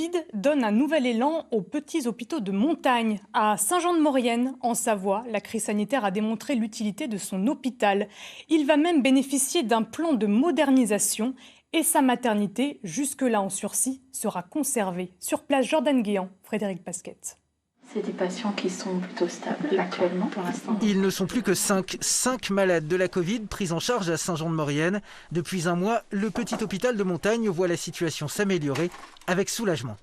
Covid donne un nouvel élan aux petits hôpitaux de montagne. À Saint-Jean-de-Maurienne, en Savoie, la crise sanitaire a démontré l'utilité de son hôpital. Il va même bénéficier d'un plan de modernisation et sa maternité, jusque-là en sursis, sera conservée. Sur place, Jordan Guéant, Frédéric Pasquette. C'est des patients qui sont plutôt stables actuellement pour l'instant. Ils ne sont plus que 5 malades de la Covid pris en charge à Saint-Jean-de-Maurienne. Depuis un mois, le petit hôpital de montagne voit la situation s'améliorer avec soulagement.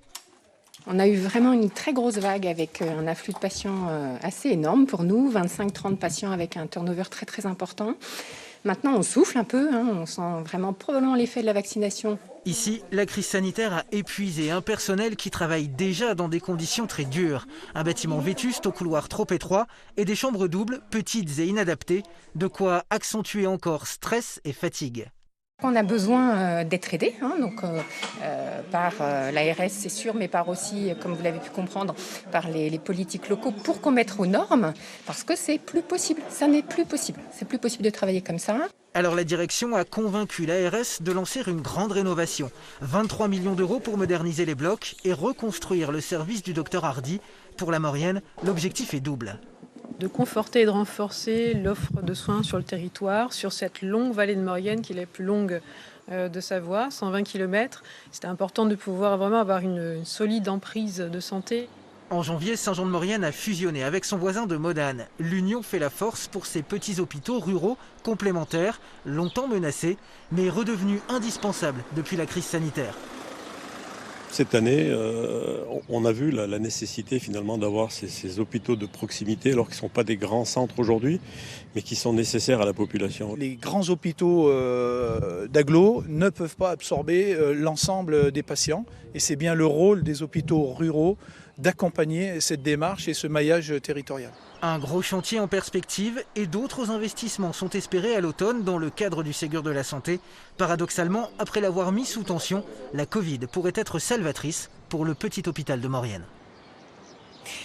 On a eu vraiment une très grosse vague avec un afflux de patients assez énorme pour nous, 25-30 patients avec un turnover très très important. Maintenant, on souffle un peu, on sent vraiment probablement l'effet de la vaccination. Ici, la crise sanitaire a épuisé un personnel qui travaille déjà dans des conditions très dures. Un bâtiment vétuste au couloir trop étroit et des chambres doubles, petites et inadaptées, de quoi accentuer encore stress et fatigue. On a besoin d'être aidé, par l'ARS c'est sûr, mais par aussi, comme vous l'avez pu comprendre, par les politiques locaux pour qu'on mette aux normes, parce que c'est plus possible, ça n'est plus possible. C'est plus possible de travailler comme ça. Alors la direction a convaincu l'ARS de lancer une grande rénovation. 23 millions d'euros pour moderniser les blocs et reconstruire le service du docteur Hardy. Pour la Maurienne, l'objectif est double. De conforter et de renforcer l'offre de soins sur le territoire, sur cette longue vallée de Maurienne qui est la plus longue de Savoie, 120 km. C'était important de pouvoir vraiment avoir une solide emprise de santé. En janvier, Saint-Jean-de-Maurienne a fusionné avec son voisin de Modane. L'union fait la force pour ces petits hôpitaux ruraux complémentaires, longtemps menacés, mais redevenus indispensables depuis la crise sanitaire. Cette année, on a vu la nécessité finalement d'avoir ces hôpitaux de proximité, alors qu'ils ne sont pas des grands centres aujourd'hui, mais qui sont nécessaires à la population. Les grands hôpitaux d'agglo ne peuvent pas absorber l'ensemble des patients, et c'est bien le rôle des hôpitaux ruraux d'accompagner cette démarche et ce maillage territorial. Un gros chantier en perspective et d'autres investissements sont espérés à l'automne dans le cadre du Ségur de la Santé. Paradoxalement, après l'avoir mis sous tension, la Covid pourrait être salvatrice pour le petit hôpital de Maurienne.